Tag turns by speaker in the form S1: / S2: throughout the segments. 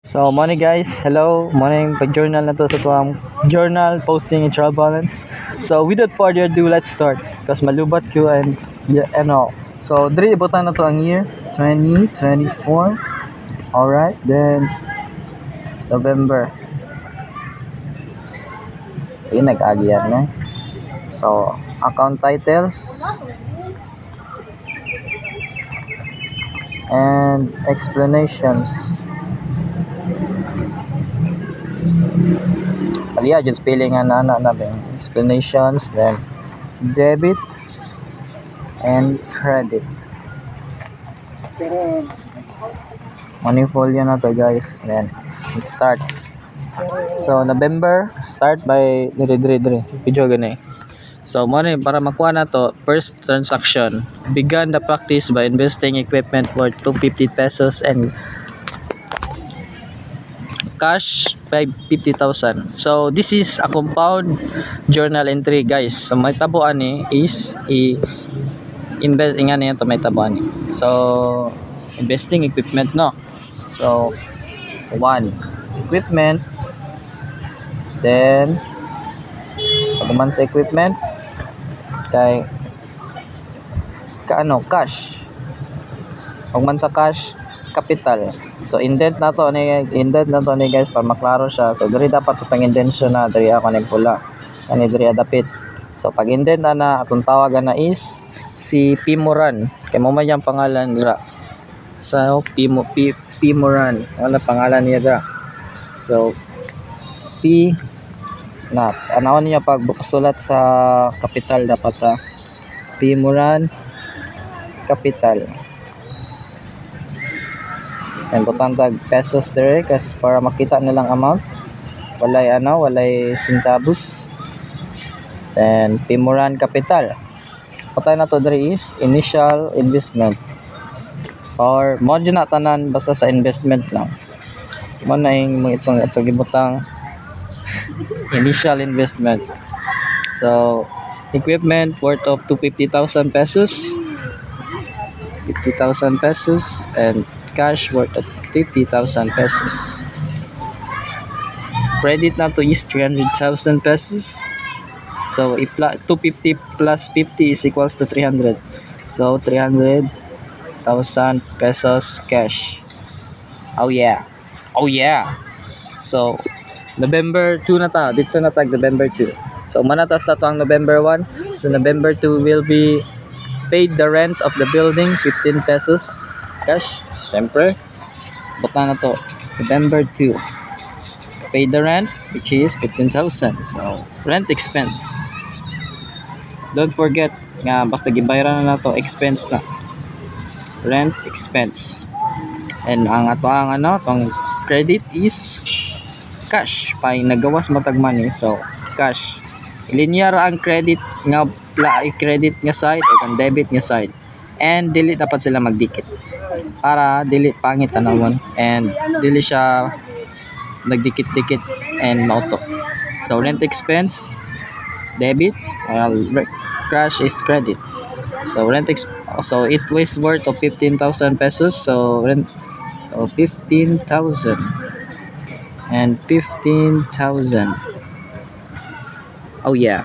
S1: So, morning guys. Hello. Morning. Pag-journal na to sa tuwang journal, posting, and trial balance. So, without further ado, let's start. Because malubat ko and yeah, and all. So, diri ibutan na to ang year 2024. Alright. Then, November. Ayun, nag-agyan na. So, account titles and explanations. Yeah, just spelling and explanations, then debit and credit. Morning folio na to guys. Then let's start. So November start by dire video gani. So money para makuha na to, first transaction began the practice by investing equipment worth 250 pesos and cash 50,000. So this is a compound journal entry guys. So may tabuan ni is invest nga niya to may tabuan ni. So investing equipment no. So one equipment, then pagman sa equipment kay cash. Pagman sa cash capital. So indent na to ni guys para maklaro siya. So diri dapat pang indention na diri ako ni pula. Ani diri dapit. So pag indent na atong tawagan na is si Pimuran. Kay mo man yang pangalan dira. So Pimuran. Wala pangalan niya dira. So P na anaon niya pag sulat sa capital dapat Pimuran capital. And butang tag pesos dire kasi para makita nilang amount. Walay centavos. Then Pimuran capital. Patay na to dire is initial investment. Or mo na tanan basta sa investment lang. Mo na yung itong gibutang initial investment. So equipment worth of 250,000 pesos. 50,000 pesos and cash worth of 50,000 pesos. Credit na to is 300,000 pesos. So if 250 plus 50 is equals to 300. So 300,000 pesos cash. Oh yeah. So November 2 na ta. Dito na tag November 2. So manatas na to ang November 1. So November 2 will be paid the rent of the building 15 pesos cash. Siyempre, buta na to November 2. Pay the rent which is 15,000. So rent expense, don't forget nga basta gibayaran na to expense na rent expense. And ang tong credit is cash pay nagawas matag money. So cash linear ang credit nga credit nga side o ang debit nga side, and dili dapat sila magdikit para dili pangit tanawon and dili siya nagdikit-dikit and mauto. So rent expense debit, while cash is credit. So so it was worth of 15,000 pesos. So 15,000 and 15,000. Oh yeah.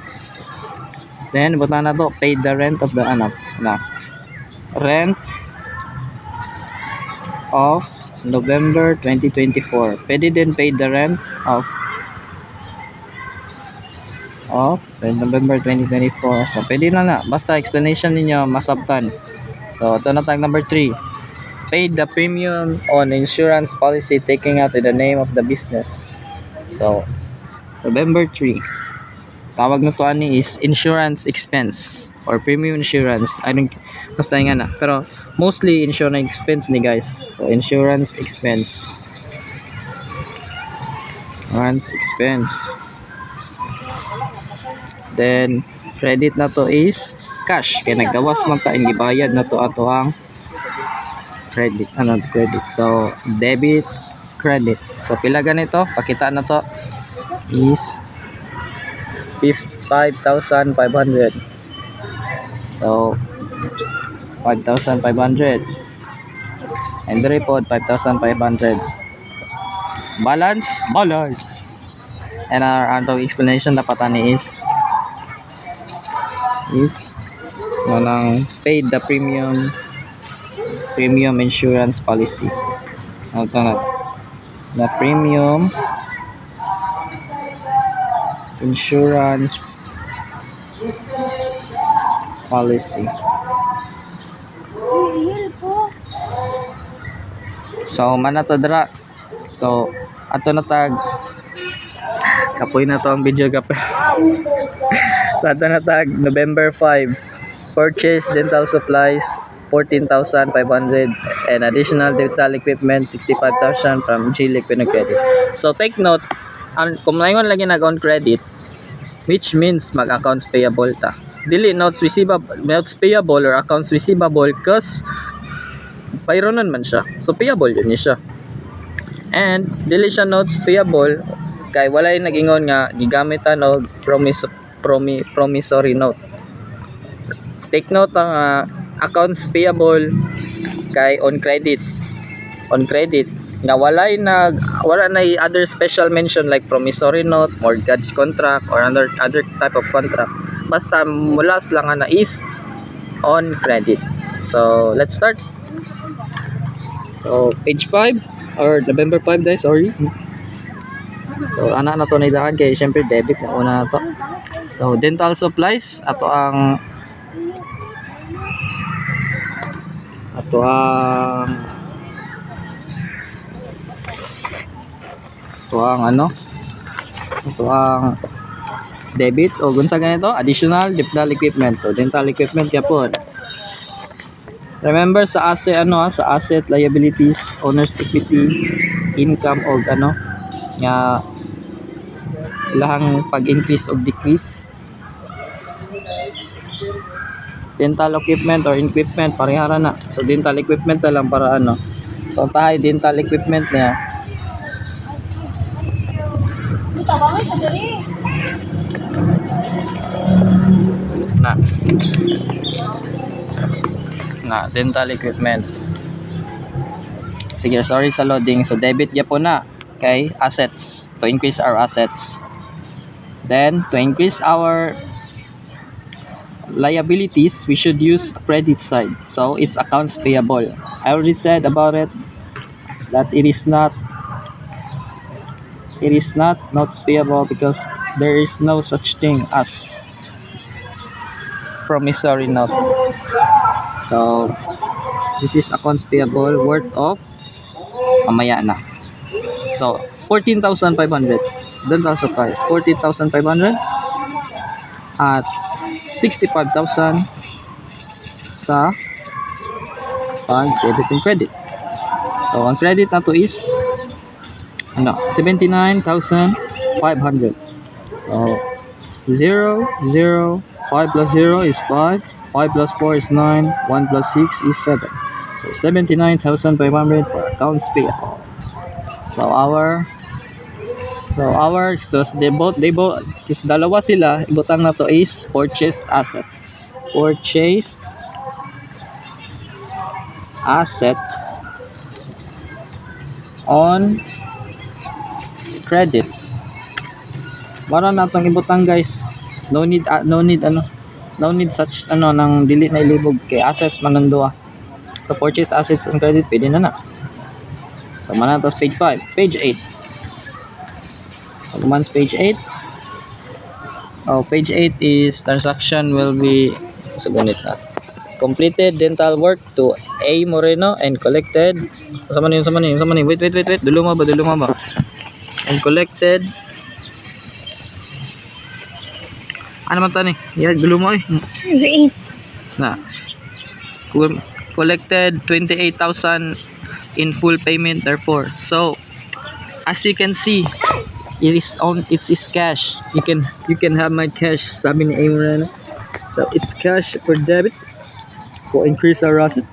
S1: Then buta na to, paid the rent of the rent of November 2024. Pwede din paid the rent of November 2024. So pwede na basta explanation ninyo masabtan. So ito na tag number 3. Paid the premium on insurance policy taking out in the name of the business. So November 3. Tawag na to ani is insurance expense or premium insurance. I think basta nga na. Pero mostly insurance expense ni guys. So insurance expense. Insurance expense. Then credit na to is cash. Kaya naggawas man ta ang gibayad na to ato ang credit. Credit. So debit, credit. So pila ganito? Pakita na to is 5,500. So 5,500 and the report 5,500. balance. And our explanation dapat ani is manang paid the premium insurance policy. Ito na. The premium insurance policy. So mana to dra. So ato na tag kapoy na to ang video kape. So ato na tag November 5 purchase dental supplies 14,500 and additional dental equipment 65,000 from GLic Credit. So take note, kung ngayon lagi nag-on credit, which means mag-accounts payable ta. Dili notes payable or accounts receivable cause payronon man siya. So payable yun siya. And dili siya notes payable kay walay nag-ingon nga gigamitan og promissory note. Take note ang accounts payable kay on credit nga wala na other special mention like promissory note, mortgage contract or other type of contract. Basta mulas lang na is on credit. So let's start. So page 5 or November 5 guys, sorry. So ana na to na idahan kay syempre debit na una na to. So dental supplies ato ang debit o gunsa ganito additional dental equipment. So dental equipment yapon. Remember sa asset liabilities, owner's equity, income og nga lahang pag-increase o decrease. Dental equipment or equipment parehara na. So dental equipment na lang para So tahay dental equipment niya. Na dental equipment. Sige, sorry sa loading. So debit yapon na kay assets to increase our assets. Then to increase our liabilities, we should use credit side. So it's accounts payable. I already said about it that it is not notes payable because there is no such thing as promissory note. So this is accounts payable worth of mamaya na. So 14,500 dental supplies, 14,500 at 65,000 sa pang debit and credit. So ang credit na to is 79,500. So 0, 0, 5 plus 0 is 5, 5 plus 4 is 9, 1 plus 6 is 7. So 79,500 for accounts payable. So they both just dalawa sila, ibutang na to is purchased asset. Purchased assets on credit. Mara na tong ibutang guys. No need such nang dili na ilibog kay assets man nandua. So purchased assets on credit pwede na. So manatas page 5, page 8. Pagmans page 8. Oh, page 8 is transaction will be so ganit na. Completed dental work to A. Moreno and collected. Sama ni. Wait. Duluma ba? And collected. Ano man tani? Yeah, duluma eh. Na. Collected 28,000 in full payment therefore. So as you can see, it's cash. You can have my cash, sabi ni A. Moreno. So it's cash for debit for increase our asset.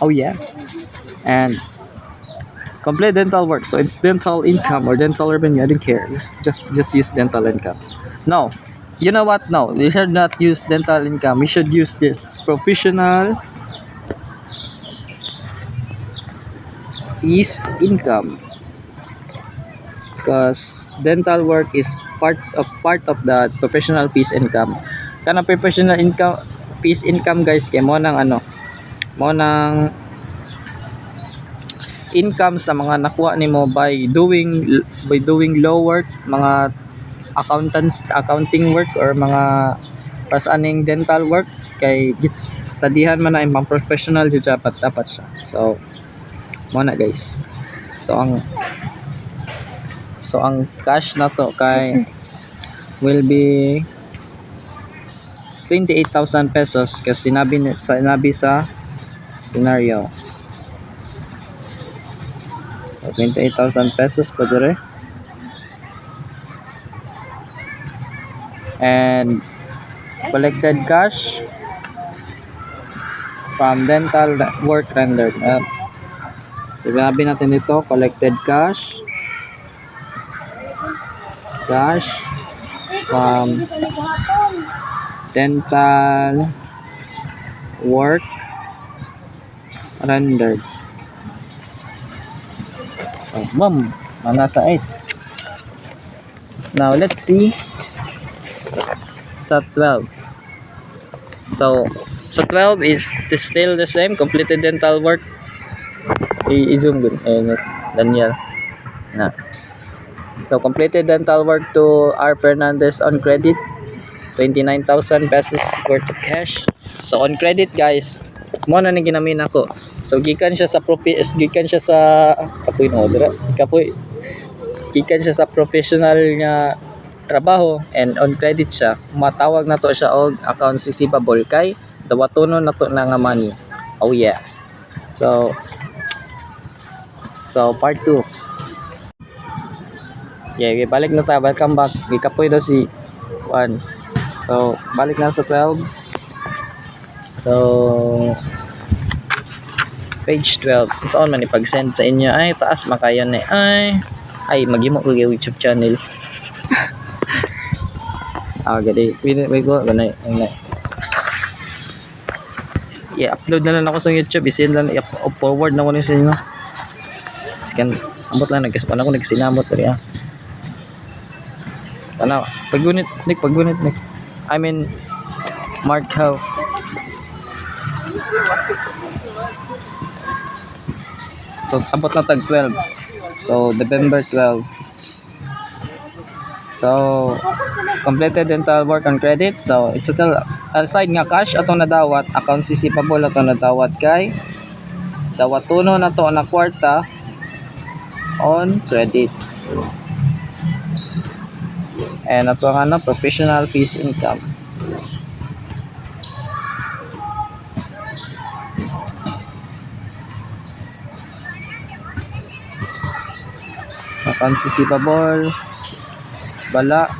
S1: Oh yeah. And complete dental work. So it's dental income or dental revenue. I don't care. Just use dental income. No. You know what? No, we should not use dental income. We should use this professional is income. because dental work is part of the professional fees income. Kana professional income fees income guys kay mo nang mo nang income sa mga nakuha nimo by doing law work, mga accounting work or mga pasaning dental work kay studyhan man na yung pang professional jud dapat siya. So mo na guys. So ang cash na to kay will be 28,000 pesos kasi sinabi sa scenario. So 28,000 pesos po dire. And collected cash from dental work rendered. So sinabi natin dito, collected cash from dental work rendered. So, ma'am, nasa 8. Now, let's see sa 12. So 12 is still the same, completed dental work. I-zoom good. Daniel. Na. So, completed dental work to R. Fernandez on credit. 29,000 pesos worth of cash. So, on credit guys, mo na ginamin ako. So, gikan siya sa gikan siya sa professional nga trabaho and on credit siya. Matawag na to siya og accounts receivable kay dawatono na to na nga money. Oh yeah. So part 2. Yeah, balik na tayo. Welcome back. Gikapoy daw si 1. So, balik na sa 12. So, page 12. Saan man ipag-send sa inyo? Ay, taas makayan eh. Ay, maghimo ko yung YouTube channel. Gadi. Wait ko. Ganay. I-upload na lang ako sa YouTube. I-send lang. I-forward na ko na sa inyo. Kan ambot lang ako nagsinamot ri paggunit Nick. I mean Mark how. So abot na tag 12. So November 12. So completed dental work on credit. So it's total aside nga cash atong nadawat, accounts receivable atong nadawat kay dawatono na to na kwarta on credit. And ato nga professional fees income. Accounts receivable, bala,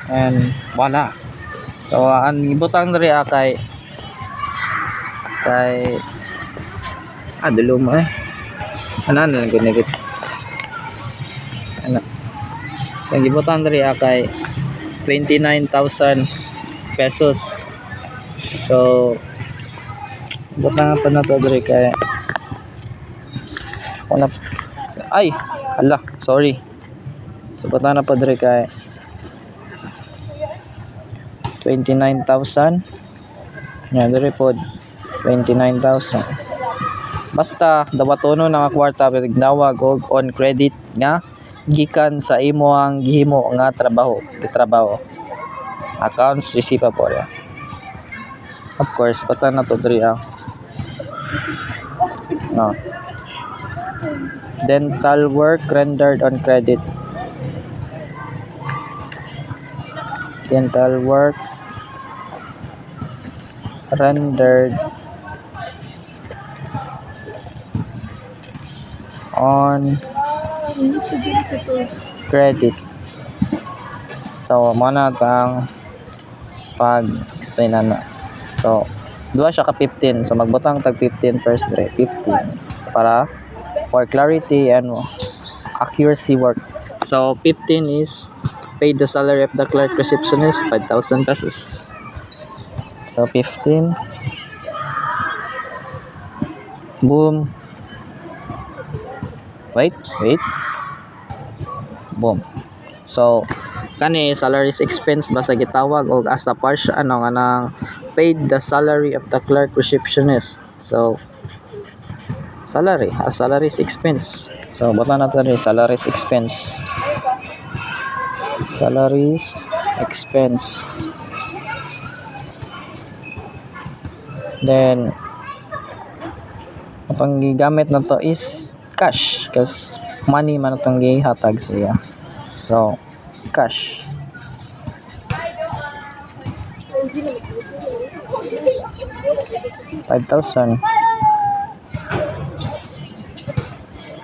S1: and wala. So ang ibutang diri kay dulom ano lang gunigit. Ang gibutan diri kay 29,000 pesos. So butang pa na to diri kay sorry. So butang na pa diri kay 29,000. Yan diri pod 29,000. Basta dawatono na nga kwarta pinagdawag og on credit nga gikan sa imo ang gihimo nga trabaho. Accounts receivable. Of course, pata na to diri no. Dental work rendered on credit. Dental work rendered on credit. So mana tang pag-explain na. So duha siya ka 15. So magbutang tag 15 first dire, 15 para for clarity and accuracy work. So 15 is paid the salary of the clerk receptionist 5,000 pesos. So 15 boom. Wait. Boom. So kani salaries expense basta gitawag og as a partial ano nga nang paid the salary of the clerk receptionist. So salaries expense. So bata na to rin salaries expense. Salaries expense. Then atong gigamit na to is cash kasi money man atong gihatag siya. So cash. $5,000.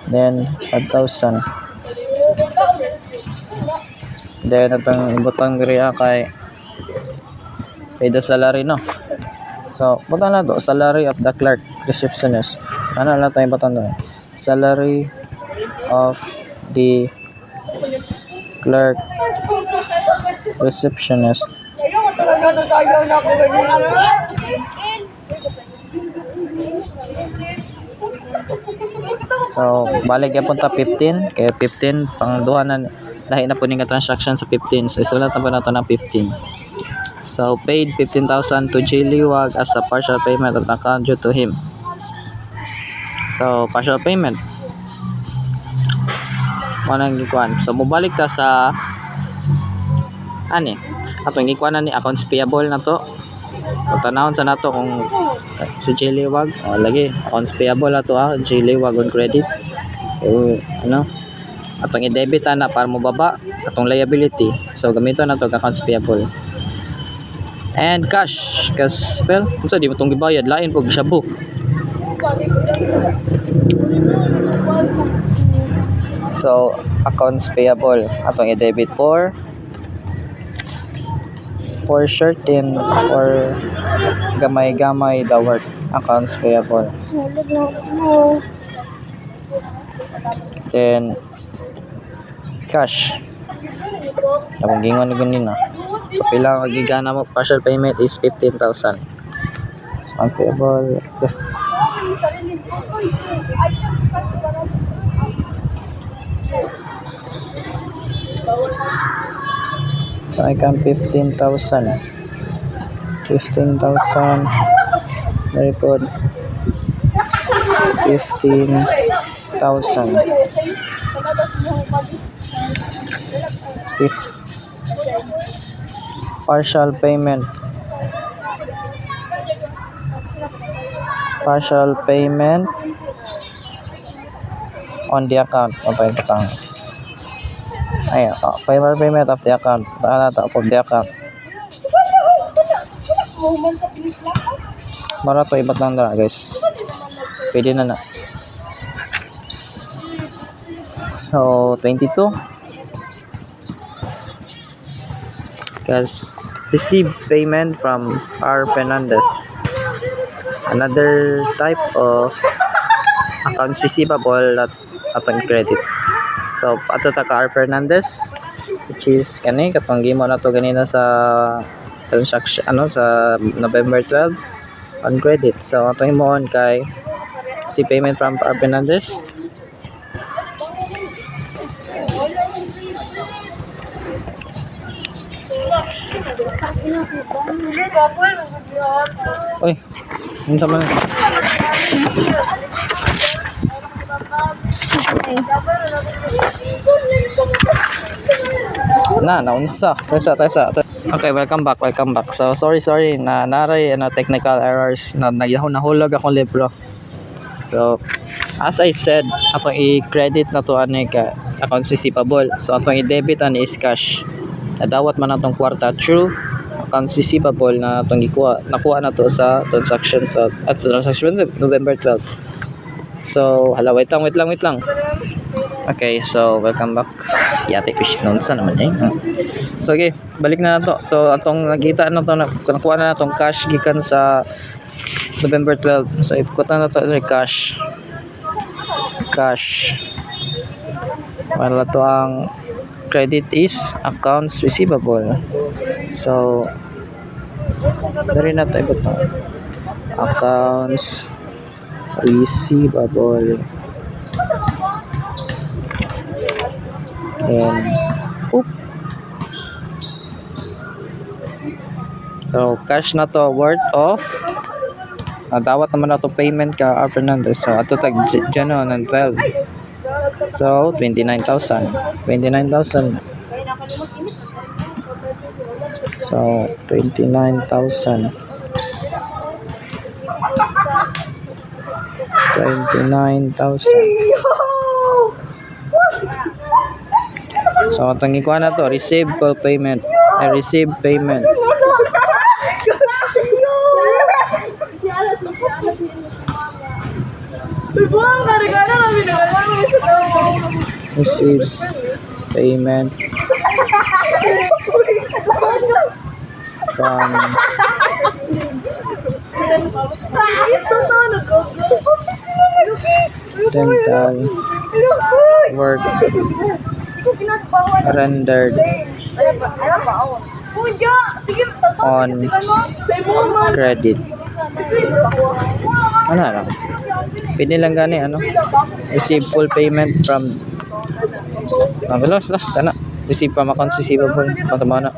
S1: Then 5,000. Then atong ibutang diriya kay pay the salary no. So butang na to salary of the clerk receptionist. Ano na tayo butang doon? Salary of the clerk receptionist. So balik gyapon ta 15 kay 15 pang duha na lahi na po ning transaction sa 15. So isulat na po nato na 15. So paid 15,000 to J. Liwag as a partial payment of the account due to him. So partial payment. Manang gikuan. So mobalik ta sa ani atong gikuan ni accounts payable na to. Tanawon sa nato kung si J. Liwag lagi accounts payable ato J. Liwag on credit. Ano atong i-debit na para mo baba atong liability. So gamiton nato accounts payable. And cash kasi well unsa di mo tong gibayad lain pag shabu. So accounts payable atong i-debit for certain or gamay-gamay the work accounts payable. Then cash akong gingon ganina. So pila ang gigana mo partial payment is 15,000. So payable if so I can 15,000 very good 15,000 partial payment on the account of payment of the account of the account mara to ibat lang na guys pwede na so 22 because receive payment from R. Fernandez, another type of accounts receivable at atong credit. So ato ta ka R. Fernandez which is kani katong gimo na to ganina sa transaction sa November 12 on credit. So ato himoon kay si payment from R. Fernandez. Uy, unsa man? Naunsa. Tesa. Okay, welcome back. So sorry na naray technical errors na nahulog akong libro. So as I said, atong i-credit na to ani ka accounts receivable. So atong i-debit ani is cash. Nadawat man atong kwarta through accounts receivable na atong nakuha na to sa transaction November 12. So hala wait lang. Okay, so welcome back. Yate fish noon sa naman So okay, balik na to. So atong nakita na to nakuha na natong cash gikan sa November 12. So ikutan na to cash. Wala to ang credit is accounts receivable. So dari na tayo ito accounts receivable. And oop. So cash na to worth of dawat naman na to payment ka Fernandez. So ato tag Jano ng 12. So 29,000. 29,000. So 29,000. 29,000. So atong ikuha na to receive full payment. Receive payment. Receive payment from dental work rendered on credit. Ano na? Pwede lang gani ano? Receive full payment from bilos lah kana. Receive from accounts receivable. Patama na.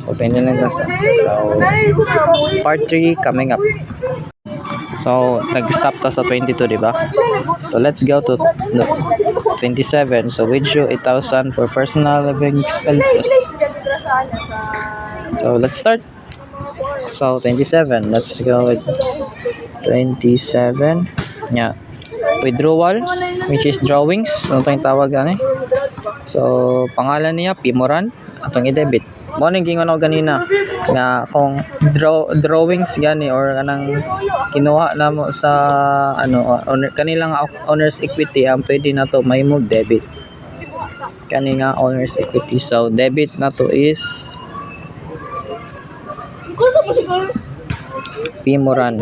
S1: So pwede lang sa. So part 3 coming up. So nag-stop ta sa 22, di ba? So let's go to 27. So withdraw 8,000 for personal living expenses. So let's start. So 27. Let's go with 27. Yeah. Withdrawal, which is drawings. Ano tayong tawag gani? So pangalan niya Pimoran. Atong i-debit. Mo ning gingon ako ganina nga kung drawings gani or kanang kinuha na mo sa ano kanilang owner's equity ang pwede na to may mo debit kani nga owner's equity. So debit na to is Pimoran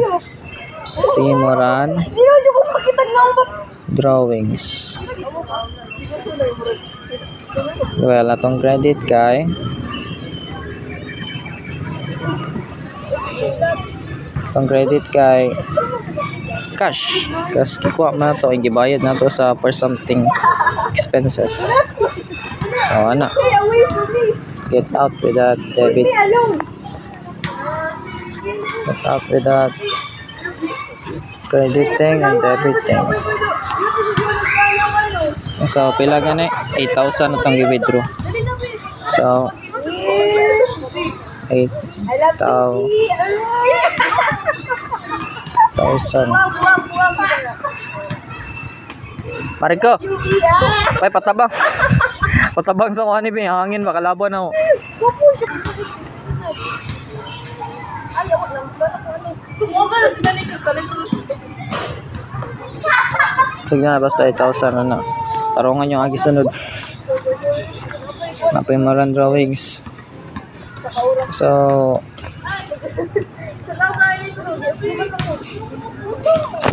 S1: drawings. Well, atong credit kay cash kikuha na to gibayad na to sa for something expenses. So ana get out with that debit, get out with that crediting and debiting. So pila gani 8,000 atong gi-withdraw. So 8,000. Mariko. Pay patabang. Patabang sa kuha ni Bing. Hangin makalaban ako. Sige na basta 8,000 na. Tarungan yung agi sunod. Napimaran drawings. So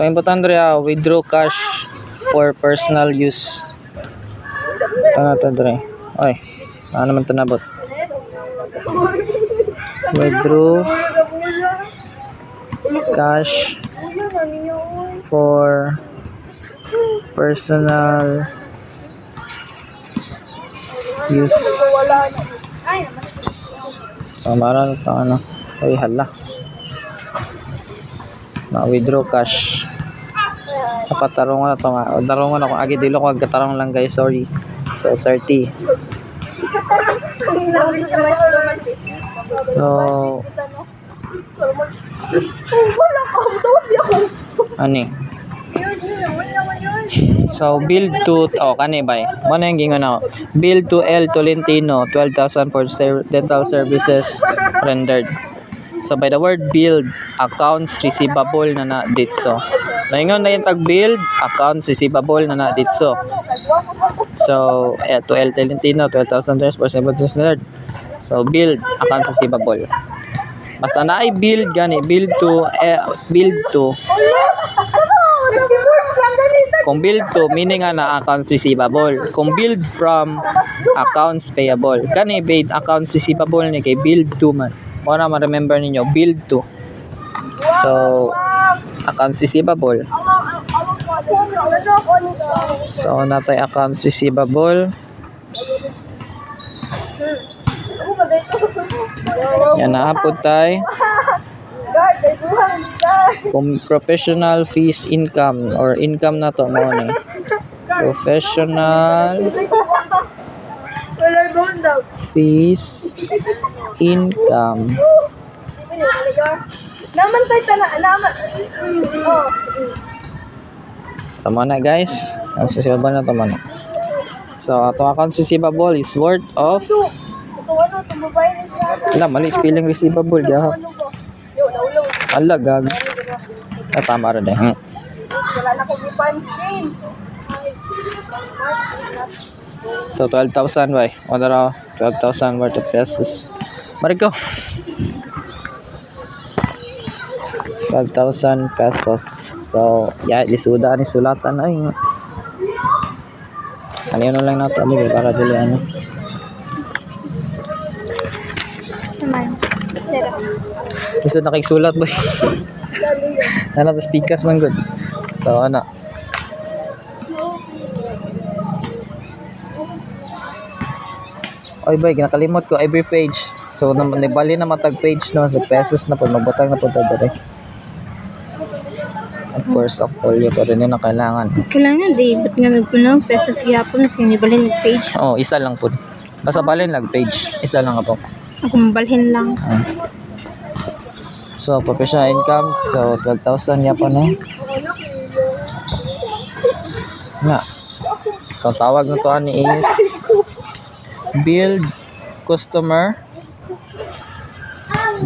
S1: importante withdraw cash for personal use. Ano to dre? Oy, ano naman tanabot? Withdraw cash for personal use. So maran ito ano? Oy hala. Na-withdraw cash. Napatarungan na ito nga. Tarungan ako. Agi dilo ko. Agkatarong lang guys. Sorry. So 30. So ani? So build to kani bay. Mo na yung gingon ako. Build to L Tolentino 12,000 for dental services rendered. So by the word build, accounts receivable na ditso. Naingon na yung tag build, accounts receivable na ditso. So to L Tolentino 12,000 for services rendered. So build, accounts receivable. Basta na ay build gani, build to kung build to meaning na accounts receivable. Kung build from accounts payable. Kani paid accounts receivable ni kay build to man. Mo na ma-remember ninyo build to. So accounts receivable. So natay accounts receivable Yan naapod tayo. Kung professional fees income or income na to mo ni. Professional fees income.
S2: Naman tayo naman. Oh.
S1: Sama na guys. Ang receivable na to man. So atong account receivable is worth of wala, mali spelling receivable ya. Ala gag. Tama rin eh.
S2: Wala na ko gipansin.
S1: So 12,000 bay. Wala raw 12,000 worth of pesos. Mari ko. 12,000 pesos. So, yeah, lisuda ni sulatan ay. Ano yun lang nato ali para dili ano.
S2: Naman. Pero
S1: Gusto na kay sulat boy. Nana tas pikas man good. So ana. Oy boy, ginakalimot ko every page. So nabali na matag page no sa pesos na pud magbutang na pud dere. Of course, of folio pa rin yun na kailangan.
S2: kailangan di ba't nga nagpunang pesos gihapon na sinibalhin ng page.
S1: Oo, isa lang po. Basta balin lang page. Isa lang po.
S2: Ako mabalhin lang.
S1: So, professional income. So, 12,000 ya po na. Na. So, tawag na to ani is build customer.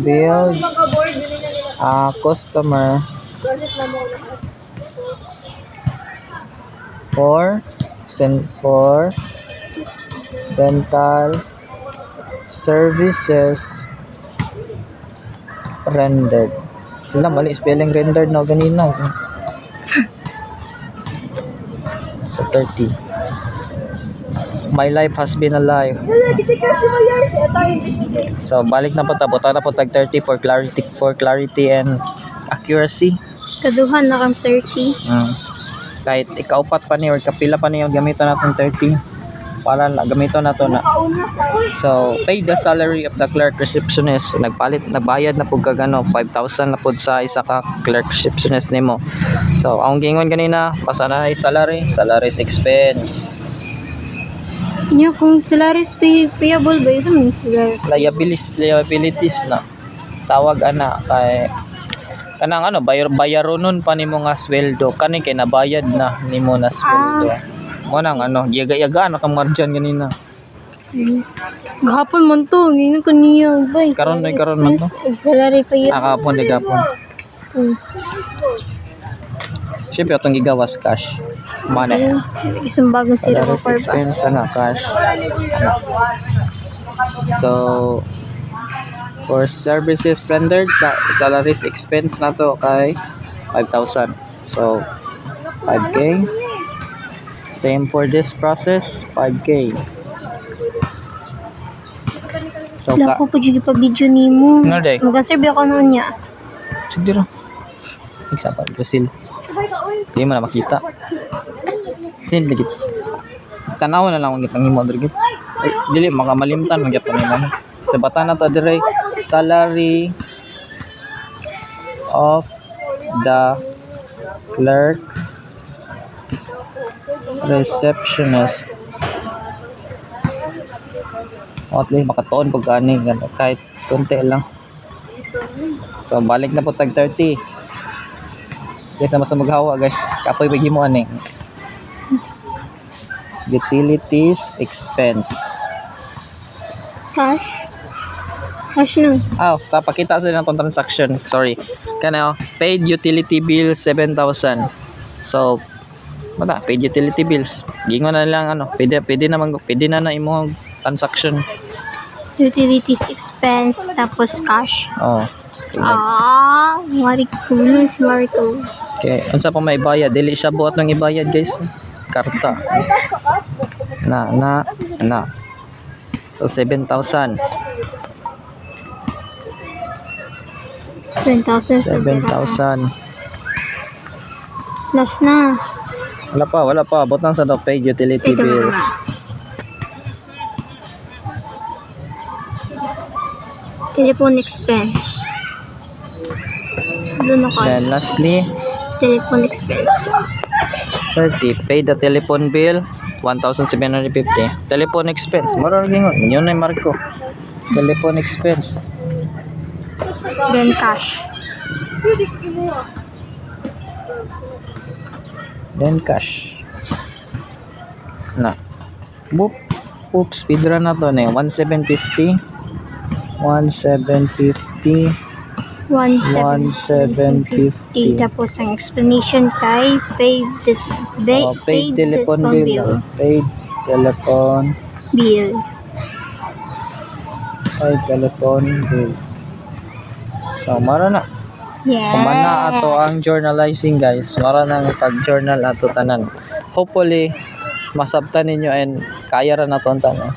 S1: Build customer for rental services rendered. Wala, mali spelling rendered na ganina. So 30. My life has been alive. So balik na po ta, buta na po tag 30 for clarity and accuracy.
S2: Kaduhan na kang 30.
S1: Kahit ikaupat pa ni or kapila pa ni yung gamiton natin 30 para gamiton na to na. So pay the salary of the clerk receptionist. Nagbayad na pud kag ano 5,000 na pud sa isa ka clerk receptionist nimo. So ang gingon kanina basta na salary expense.
S2: Nya kung salaries payable ba yun?
S1: Liabilities na tawag ana kay kanang ano bayaronon pa nimo nga sweldo kani kay nabayad na nimo na sweldo. Mo nang ano yaga-yaga na kang margin ganina.
S2: Gahapon man to, ngayon ko niya bay.
S1: Karon man to.
S2: Salary pa yun.
S1: Nakapon gapon. Siyempre atong gigawas cash. Mana.
S2: Isang bagong sila ko
S1: Salaries expense na cash. So for services rendered, salaries expense na to kay 5,000. So 5K. Same for this process, 5K. So
S2: Wala ko po dyan pa video ni mo.
S1: Ano, day?
S2: Mag-serve ako noon niya.
S1: sige ra. Example, Brazil. Di mo na makita. Sin ligit. Tanaw na lang ang gitang imo diri. Ay, dili makamalimtan man gyapon nimo. Sa bata na to dire salary of the clerk receptionist. O at least makatuon pag ani kahit konti lang. So balik na po tag 30. Guys, sama sa maghawa guys. Kapoy bagi mo ani. Utilities expense.
S2: Cash? Cash na.
S1: Papakita sa ng transaction. Sorry. Kana paid utility bill 7,000. So wala, paid utility bills. Gingon na lang ano, pwede na imo transaction.
S2: Utilities expense, tapos cash.
S1: Oh.
S2: Marikulos, Marco.
S1: Okay, unsa pa may bayad? Dili siya buhat ng ibayad, guys. Karta. Na. So 7,000.
S2: 7,000.
S1: 7,000.
S2: Last na.
S1: Wala pa. Butang sa paid utility
S2: Ito
S1: bills.
S2: Telephone expense. Doon ako.
S1: Then lastly,
S2: Telephone expense.
S1: 30. Pay the telephone bill, 1,750. Telephone expense. Maraging yun na yung marko. Telephone expense.
S2: Then cash.
S1: Then cash. Na. Boop. Oops, speedrun na to na 1,750. 1,750.
S2: 1,750. Tapos ang explanation kay paid
S1: Telephone bill. Paid telephone
S2: bill.
S1: Paid telephone bill. So, mara na.
S2: Yeah.
S1: Kumana ato ang journalizing guys. Mara nang pag-journal ato tanan. Hopefully, masabtan ninyo and kaya ra na to ang tanan.